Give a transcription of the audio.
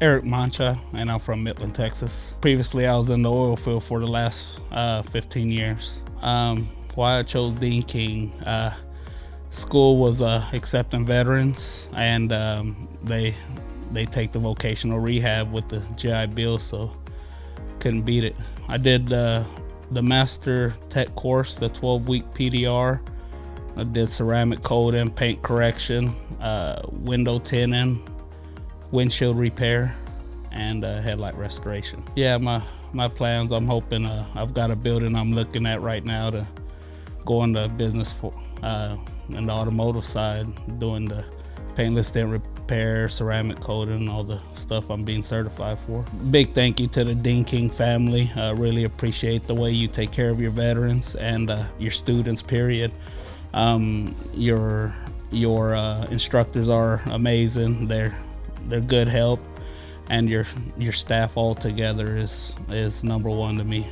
Eric Mancha, and I'm from Midland, Texas. Previously, I was in the oil field for the last 15 years. Why I chose Dean King, school was accepting veterans, and they take the vocational rehab with the GI Bill, so couldn't beat it. I did the Master Tech course, the 12-week PDR. I did ceramic coating, paint correction, window tinting, windshield repair, and headlight restoration. Yeah, my plans, I'm hoping, I've got a building I'm looking at right now to go into business for in the automotive side, doing the paintless dent repair, ceramic coating, all the stuff I'm being certified for. Big thank you to the Dean King family. I really appreciate the way you take care of your veterans and your students, period. Your instructors are amazing. They're good help, and your staff all together is number one to me.